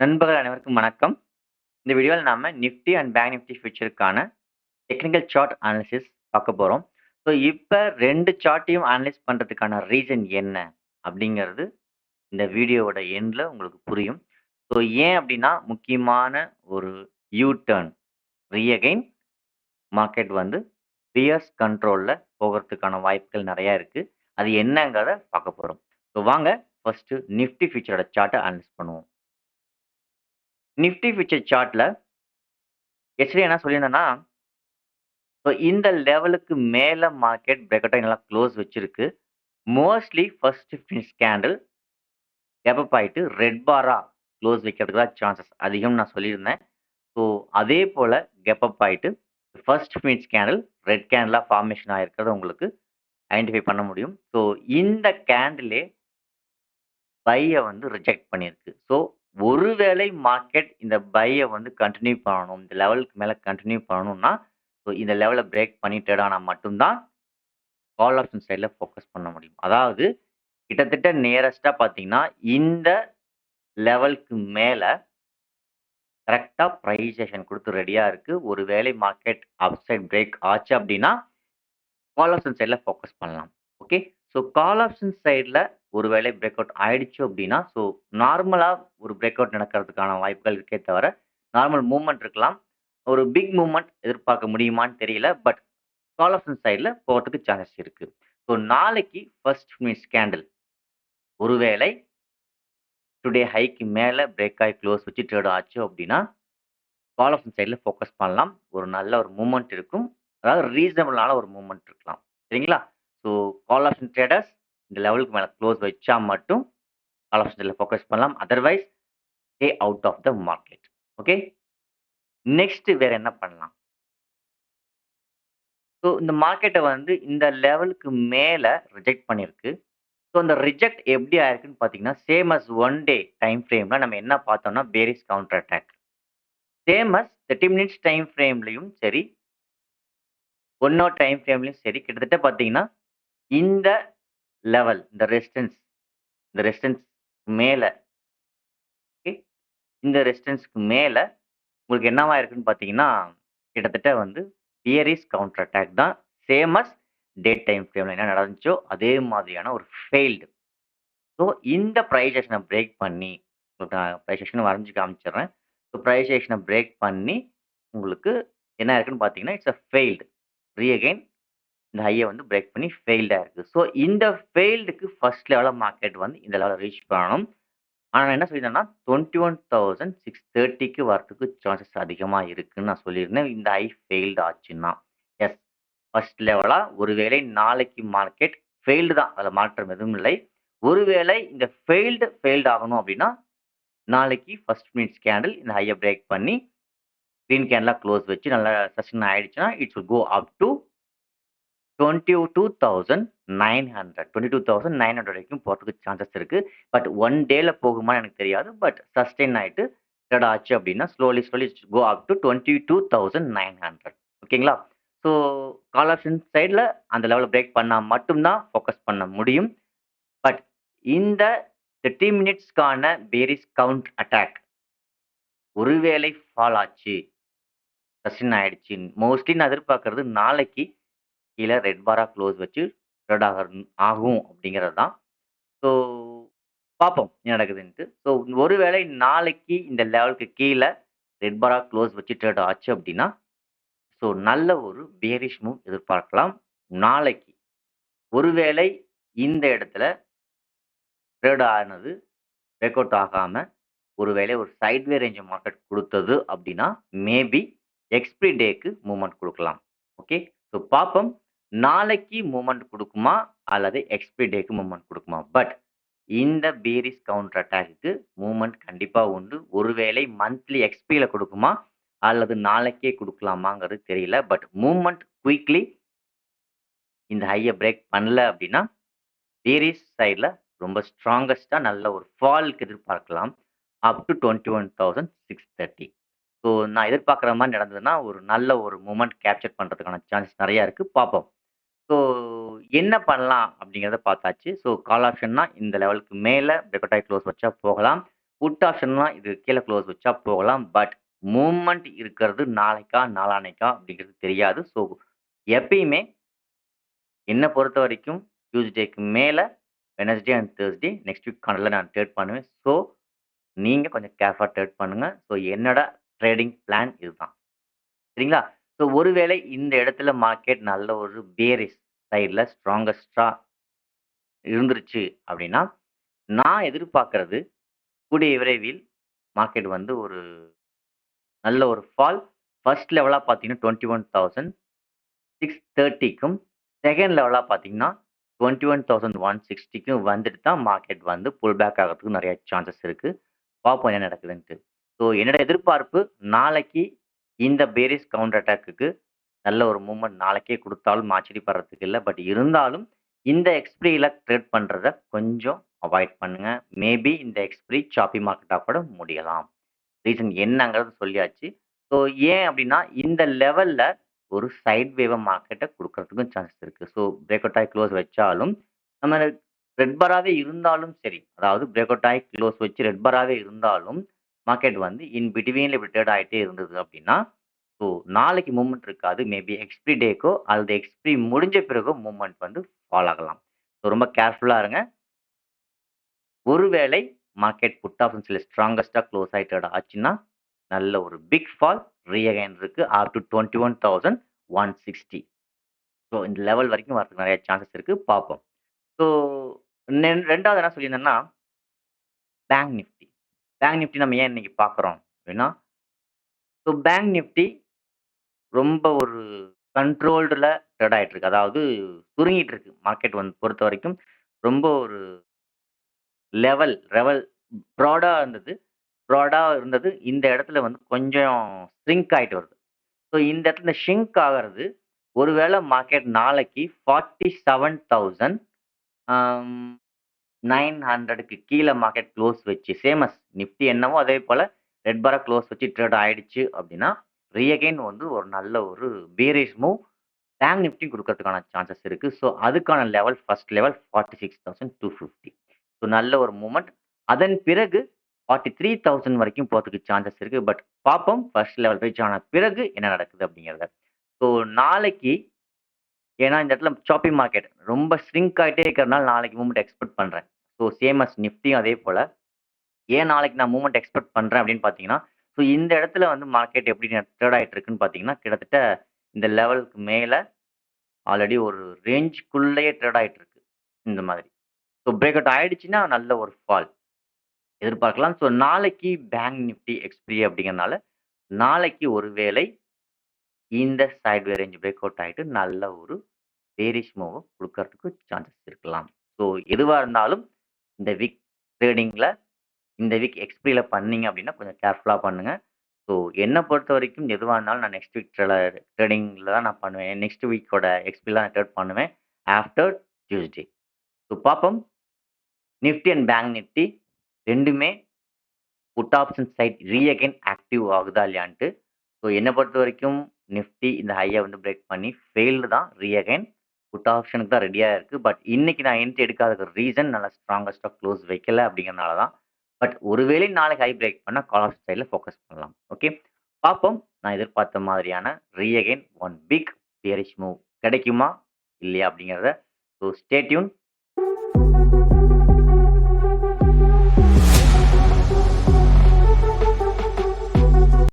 நண்பர்கள் அனைவருக்கும் வணக்கம். இந்த வீடியோல நாம நிஃப்டி அண்ட் பேங்க் நிஃப்டி ஃபியூச்சருக்கான டெக்னிக்கல் சார்ட் அனாலிசிஸ் பார்க்க போறோம். ஸோ இப்ப 2 சார்ட்டையும் அனலைஸ் பண்றதுக்கான ரீசன் என்ன? அப்படிங்கிறது இந்த வீடியோவோட எண்ட்ல உங்களுக்கு புரியும். ஸோ ஏன் அப்படின்னா, முக்கியமான ஒரு யூ டர்ன் அகைன் மார்க்கெட் வந்து பியர்ஸ் கண்ட்ரோல்ல போகறதுக்கான வாய்ப்புகள் நெறைய இருக்கு. அது என்னங்கிறத பார்க்க போறோம். ஸோ வாங்க ஃபர்ஸ்ட் நிஃப்டி ஃபியூச்சரோட சார்ட்ட அனலைஸ் பண்ணுவோம். நிஃப்டி ஃபியூச்சர் சார்ட்ல எஸ்டர்டே என்ன சொல்லியிருந்தேன்னா, ஸோ இந்த லெவலுக்கு மேல மார்க்கெட் பிரேக் அவுட் ஆகி நல்லா க்ளோஸ் வச்சிருக்கு. Mostly first 15 candle gap up ஆயிட்டு ரெட் பாரா க்ளோஸ் வைக்கிறதுக்கு தான் சான்சஸ் அதிகம்னு நான் சொல்லியிருந்தேன். ஸோ அதே போல கேப் அப் ஆயிட்டு ஃபர்ஸ்ட் 15 கேண்டில் ரெட் கேண்டிலா ஃபார்மேஷன் ஆயிருக்கிறத உங்களுக்கு ஐடென்டிஃபை பண்ண முடியும். ஸோ இந்த கேண்டிலே பைய வந்து ரிஜெக்ட் பண்ணியிருக்கு. ஸோ ஒருவேளை மார்க்கெட் இந்த பைய வந்து கன்டின்யூ பண்ணணும். இந்த லெவலுக்கு மேல கன்டின்யூ பண்ணணும்னா, ஸோ இந்த லெவல பிரேக் பண்ணி ட்ரேட் ஆனா மட்டும் தான் கால் ஆப்ஷன் சைட்ல ஃபோக்கஸ் பண்ண முடியும். அதாவது கிட்டத்தட்ட நியரஸ்ட்டா பார்த்தீங்கன்னா, இந்த லெவலுக்கு மேல கரெக்ட்டா பிரைஸ் குடுத்து ரெடியா இருக்கு. ஒருவேளை மார்க்கெட் அப் சைட் பிரேக் ஆச்சு அப்டின்னா, கால் ஆப்ஷன் சைட்ல ஃபோக்கஸ் பண்ணலாம். ஓகே. ஸோ கால் ஆப்ஷன் சைட்ல ஒருவேளை பிரேக் அவுட் ஆயிடுச்சு அப்டின்னா, ஸோ நார்மலா ஒரு பிரேக் அவுட் நடக்கிறதுக்கான வாய்ப்புகள் இருக்கே தவிர, நார்மல் மூவ்மெண்ட் இருக்கலாம். ஒரு பிக் மூவ்மெண்ட் எதிர்பார்க்க முடியுமான்னு தெரியல. பட் கால் ஆப்ஷன் சைட்ல போறதுக்கு சான்சஸ் இருக்கு. ஸோ நாளைக்கு ஃபர்ஸ்ட் மினிட்ஸ் கேண்டில் ஒருவேளை டுடே ஹைக்கு மேல பிரேக் ஆயி க்ளோஸ் வச்சு ட்ரேட் ஆச்சு அப்டின்னா, கால் ஆப்ஷன் சைட்ல ஃபோக்கஸ் பண்ணலாம். ஒரு நல்ல ஒரு மூவ்மெண்ட் இருக்கும். அதாவது ரீசனபிளான ஒரு மூவ்மெண்ட் இருக்கலாம். சரிங்களா? ஸோ கால் ஆப்ஷன் ட்ரேடர்ஸ் இந்த லெவலுக்கு மேல க்ளோஸ் வச்சா மட்டும் கால் ஆப்ஷன் சைட்ல ஃபோக்கஸ் பண்ணலாம். Otherwise stay out of the market. Okay. Next வேற என்ன பண்ணலாம்? ஸோ இந்த மார்க்கெட்ட வந்து இந்த லெவலுக்கு மேல ரிஜெக்ட் பண்ணியிருக்கு. ஸோ அந்த ரிஜெக்ட் எப்படி ஆயிருக்குன்னு பார்த்தீங்கன்னா, same as one day time ஃப்ரேம்ல நம்ம என்ன பார்த்தோம்னா, bearish counter attack. Same as 30 minutes time ஃப்ரேம்லயும் சரி, 1 ஹவர் டைம் ஃப்ரேம்லயும் சரி, கிட்டத்தட்ட பார்த்தீங்கன்னா, இந்த லெவல், இந்த ரெசிஸ்டன்ஸ் மேல ஓகே. இந்த ரெசிஸ்டன்ஸ்க்கு மேல உங்களுக்கு என்னவா இருக்குன்னு பார்த்தீங்கன்னா, கிட்டத்தட்ட வந்து பியரிஷ் கவுண்டர் அட்டாக் தான். சேம் அஸ் டே டைம் ஃப்ரேம்ல என்ன நடந்துச்சோ, அதே மாதிரியான ஒரு ஃபெயில்டு. ஸோ இந்த பிரைஸ் ஆக்ஷன பிரேக் பண்ணி, பிரைஸ் ஆக்ஷன வரைஞ்சு காமிச்சுடுறேன். ஸோ பிரைஸ் ஆக்ஷன பிரேக் பண்ணி, உங்களுக்கு என்ன இருக்குன்னு பார்த்தீங்கன்னா, இட்ஸ் ஃபெயில்டு. அகைன் இந்த ஹைய வந்து பிரேக் பண்ணி ஃபெயில்டா இருக்கு. ஸோ இந்த ஃபெயில்டுக்கு ஃபர்ஸ்ட் லெவல்ல மார்க்கெட் வந்து இந்த லெவல ரீச் பண்ணணும். ஆனா நான் என்ன சொல்லியிருந்தேன்னா, 21,630க்கு வரதுக்கு சான்சஸ் அதிகமா இருக்குன்னு நான் சொல்லியிருந்தேன். இந்த ஹை ஃபெயில்டு ஆச்சுன்னா. எஸ். ஃபர்ஸ்ட் லெவலா ஒருவேளை நாளைக்கு மார்க்கெட் ஃபெயில்டு தான். அதுல மாற்றம் எதுவும் இல்லை. ஒருவேளை இந்த ஃபெயில்டு ஆகணும் அப்டின்னா, நாளைக்கு ஃபர்ஸ்ட் மினிட்ஸ் கேண்டில் இந்த ஹைய பிரேக் பண்ணி, கிரீன் கேண்டிலா க்ளோஸ் வச்சு நல்லா சஸ்டெயின் ஆயிடுச்சுன்னா, it's will go up to 22,900 வரைக்கும் போறதுக்கு சான்சஸ் இருக்கு. பட் 1 டேல போகுமான்னு எனக்கு தெரியாது. பட் சஸ்டெயின் ஆயிட்டு ட்ரேட் ஆச்சு அப்டின்னா, ஸ்லோலி கோ அப் டூ 22,900 ஓகேங்களா? ஸோ கால் ஆப்ஷன் சைட்ல அந்த லெவல பிரேக் பண்ணா மட்டும் தான் ஃபோக்கஸ் பண்ண முடியும். பட் இந்த 30 மினிட்ஸ்க்கான பேரிஷ் கவுண்ட் அட்டாக் ஒருவேளை ஃபால் ஆச்சு, சஸ்டெயின் ஆயிடுச்சு. மோஸ்ட்லி நான் எதிர்பார்க்கிறது நாளைக்கு கீழ ரெட் பாரா க்ளோஸ் வச்சு ட்ரேட் ஆகும் அப்படிங்கிறது தான். ஸோ பார்ப்போம் என்ன நடக்குதுன்ட்டு. ஸோ ஒருவேளை நாளைக்கு இந்த லெவலுக்கு கீழ ரெட் பாரா க்ளோஸ் வச்சு ட்ரேட் ஆச்சு அப்படின்னா, ஸோ நல்ல ஒரு பியரிஷ் மூவ் எதிர்பார்க்கலாம் நாளைக்கு. ஒருவேளை இந்த இடத்துல ட்ரேட் ஆனது பிரேக் அவுட் ஆகாம, ஒருவேளை ஒரு சைட்வே ரேஞ்ச் மார்க்கெட் குடுத்தது அப்படின்னா, மேபி எக்ஸ்பைரி டேக்கு மூவ்மெண்ட் குடுக்கலாம். ஓகே. ஸோ பார்ப்போம். நாளைக்கு மூவ்மெண்ட் குடுக்குமா? அல்லது எக்ஸ்பைரி டேக்கு மூவ்மெண்ட் குடுக்குமா? பட் இந்த பேரிஷ் கவுண்டர் அட்டாக்க்கு மூவ்மெண்ட் கண்டிப்பா உண்டு. ஒருவேளை மந்த்லி எக்ஸ்பில குடுக்குமா? அல்லது நாளைக்கே குடுக்கலாமாங்கிறது தெரியல. பட் மூவ்மெண்ட் குயிக்லி இந்த ஹைய பிரேக் பண்ணல அப்படின்னா, பேரிஷ் சைட்ல ரொம்ப ஸ்ட்ராங்கஸ்ட்டா நல்ல ஒரு ஃபால்க்கு எதிர்பார்க்கலாம். அப் டூ 21,630. ஸோ நான் எதிர்பார்க்குற மாரி நடந்ததுன்னா, ஒரு நல்ல ஒரு மூவ்மெண்ட் கேப்சர் பண்றதுக்கான சான்ஸ் நெறையா இருக்கு. பார்ப்போம். ஸோ என்ன பண்ணலாம் அப்படிங்கிறத பார்த்தாச்சு. ஸோ கால் ஆப்ஷன்னா இந்த லெவலுக்கு மேல பிரேக் அவுட் ஆயி க்ளோஸ் வச்சா போகலாம். புட் ஆப்ஷன்லாம் இது கீழ க்ளோஸ் வச்சா போகலாம். பட் மூவ்மெண்ட் இருக்கிறது நாளைக்கா, நாளான்னைக்கா அப்படிங்கிறது தெரியாது. ஸோ எப்பயுமே என்ன பொறுத்தவரைக்கும் டியூஸ்டேக்கு மேல Wednesday and Thursday next week கானல நான் ட்ரேட் பண்ணுவேன். ஸோ நீங்க கொஞ்சம் கேர்ஃபுல்லா ட்ரேட் பண்ணுங்க. ஸோ என்னோட ட்ரேடிங் பிளான் இதுதான். சரிங்களா? ஸோ ஒருவேளை இந்த இடத்துல மார்க்கெட் நல்ல ஒரு பேரிஷ் சைட்ல ஸ்ட்ராங்கஸ்ட்டா இருந்துருச்சு அப்படின்னா, நான் எதிர்பார்க்கிறது கூடிய விரைவில் மார்க்கெட் வந்து ஒரு நல்ல ஒரு ஃபால். ஃபர்ஸ்ட் லெவலா பார்த்தீங்கன்னா 21,630க்கும், செகண்ட் லெவலா பார்த்தீங்கன்னா 21,160க்கும் வந்துட்டு தான் மார்க்கெட் வந்து புல் பேக் ஆகறதுக்கு நெறைய சான்சஸ் இருக்கு. பார்ப்போம் என்ன நடக்குதுன்ட்டு. ஸோ என்னோட எதிர்பார்ப்பு நாளைக்கு இந்த பேரிஷ் கவுண்டர் அட்டாக்குக்கு நல்ல ஒரு மூவ்மெண்ட் நாளைக்கே குடுத்தாலும் ஆச்சரியப்படுறதுக்கு இல்ல. பட் இருந்தாலும் இந்த எக்ஸ்பிரில ட்ரேட் பண்றத கொஞ்சம் அவாய்ட் பண்ணுங்க. மேபி இந்த எக்ஸ்பிரி சாப்பி மார்க்கெட்டா கூட முடியலாம். ரீசன் என்னங்கிறது சொல்லியாச்சு. ஸோ ஏன் அப்டின்னா, இந்த லெவல்ல ஒரு சைட் வேவ மார்க்கெட்ட குடுக்கறதுக்கும் சான்சஸ் இருக்கு. ஸோ பிரேக் அவுட் ஆயி க்ளோஸ் வச்சாலும், நம்ம ரெட் பாராவே இருந்தாலும் சரி, அதாவது பிரேக் அவுட் ஆயி க்ளோஸ் வச்சு ரெட் பாராவே இருந்தாலும், மார்க்கெட் வந்து இன் பிட்வீன்ல இப்டி ட்ரேட் ஆயிட்டே இருந்தது அப்டின்னா, ஸோ நாளைக்கு மூவ்மெண்ட் இருக்காது. மேபி எக்ஸ்பிரி டேக்கோ அல்லது எக்ஸ்பிரி முடிஞ்ச பிறகோ மூவ்மெண்ட் வந்து ஃபால் ஆகலாம். ஸோ ரொம்ப கேர்ஃபுல்லா இருங்க. ஒருவேளை மார்க்கெட் புட் ஆப்ஷன்ஸ்ல ஸ்ட்ராங்கஸ்ட்டா க்ளோஸ் ஆயி ட்ரேட் ஆச்சுன்னா, நல்ல ஒரு பிக் ஃபால் ரீஅகைன் இருக்கு. அப் டூ 21,160. ஸோ இந்த லெவல் வரைக்கும் வரதுக்கு நெறைய சான்சஸ் இருக்கு. பார்ப்போம். ஸோ 2வது என்ன சொல்லியிருந்தேன்னா, பேங்க் நிஃப்டி. பேங்க் நிஃப்டி நம்ம ஏன் இன்னைக்கு பார்க்குறோம் அப்டின்னா, ஸோ பேங்க் நிஃப்டி ரொம்ப ஒரு கண்ட்ரோல்டுல ட்ரேட் ஆயிட்டு இருக்கு. அதாவது சுருங்கிட்டு இருக்கு. மார்க்கெட் வந்து பொறுத்தவரைக்கும் ரொம்ப ஒரு லெவல் ப்ராடா இருந்தது. இந்த இடத்துல வந்து கொஞ்சம் ஷ்ரிங்க் ஆயிட்டு வருது. ஸோ இந்த இடத்துல ஷ்ரிங்க் ஆகுறது, ஒருவேள மார்க்கெட் நாளைக்கு 47,000 ஆம் 900க்கு கீழ மார்க்கெட் க்ளோஸ் வச்சு சேம் அஸ் நிஃப்டி என்னவோ அதே போல ரெட் பாரா க்ளோஸ் வச்சு ட்ரேட் ஆயிடுச்சு அப்படின்னா, ரீஅகைன் வந்து ஒரு நல்ல ஒரு பேரிஷ் மூவ் பேங்க் நிஃப்டி குடுக்கறதுக்கான சான்சஸ் இருக்கு. ஸோ அதுக்கான லெவல் ஃபர்ஸ்ட் லெவல் 46,250. ஸோ நல்ல ஒரு மூவ்மெண்ட். அதன் பிறகு 43,000 வரைக்கும் போறதுக்கு சான்சஸ் இருக்கு. பட் பார்ப்போம் ஃபர்ஸ்ட் லெவல் ரீச் ஆன பிறகு என்ன நடக்குது அப்படிங்கிறத. ஸோ நாளைக்கு ஏன்னா இந்த இடத்துல சாப்பி மார்க்கெட் ரொம்ப ஷ்ரிங்க் ஆயிட்டே இருக்கிறனால நாளைக்கு மூவ்மெண்ட் எக்ஸ்பெக்ட் பண்றேன். ஸோ சேம் அஸ் நிஃப்டியும் அதே போல. ஏன் நாளைக்கு நான் மூவ்மெண்ட் எக்ஸ்பெக்ட் பண்றேன் அப்படின்னு பார்த்தீங்கன்னா, ஸோ இந்த இடத்துல வந்து மார்க்கெட் எப்படி ட்ரேட் ஆயிட்டு இருக்குன்னு பார்த்தீங்கன்னா, கிட்டத்தட்ட இந்த லெவலுக்கு மேல ஆல்ரெடி ஒரு ரேஞ்சுக்குள்ளேயே ட்ரேட் ஆயிட்டு இருக்கு. இந்த மாதிரி. ஸோ பிரேக் அவுட் ஆயிடுச்சுன்னா நல்ல ஒரு ஃபால் எதிர்பார்க்கலாம். ஸோ நாளைக்கு பேங்க் நிஃப்டி எக்ஸ்பிரி அப்படிங்கிறனால, நாளைக்கு ஒரு வேளை இந்த சைட்வே ரேஞ்ச் பிரேக் அவுட் ஆயிட்டு நல்ல ஒரு பேரிஷ் மூவ் குடுக்கறதுக்கு சான்சஸ் இருக்கலாம். ஸோ எதுவா இருந்தாலும் இந்த வீக் ட்ரேடிங்ல இந்த வீக் எக்ஸ்பிரில பண்ணீங்க அப்படின்னா கொஞ்சம் கேர்ஃபுல்லா பண்ணுங்க. ஸோ என்ன பொறுத்தவரைக்கும் எதுவா இருந்தாலும் நான் நெக்ஸ்ட் வீக் ட்ரேடிங்ல தான் நான் பண்ணுவேன். நெக்ஸ்ட் வீக்கோட எக்ஸ்பிரில நான் ட்ரேட் பண்ணுவேன். After Tuesday. ஸோ பார்ப்போம். நிஃப்டி அண்ட் பேங்க் நிஃப்டி 2மே புட் ஆப்ஷன் சைட் ரீஅகைன் ஆக்டிவ் ஆகுதா இல்லையான்ட்டு. ஸோ என்ன பொறுத்தவரைக்கும் நிஃப்டி இந்த ஹைய வந்து பிரேக் பண்ணி ஃபெயில்டு தான் ரீஅகைன். புட் ஆப்ஷனுக்கு தான் ரெடியா இருக்கு. பட் இன்னைக்கு நான் என்ட்ரி எடுக்காததுக்கு ரீசன் நல்லா ஸ்ட்ராங்கஸ்ட்டா க்ளோஸ் வைக்கல அப்படிங்கிறனால தான். பட் ஒருவேளை நாளைக்கு ஹை பிரேக் பண்ணா கால் ஆப்ஷன் சைட்ல ஃபோக்கஸ் பண்ணலாம். ஓகே. பார்ப்போம். நான் எதிர்பார்த்த மாதிரியான ரீஅகைன் ஒன் பிக் பியரிஷ் மூவ் கிடைக்குமா? இல்லையா? அப்படிங்கிறத. So stay tune.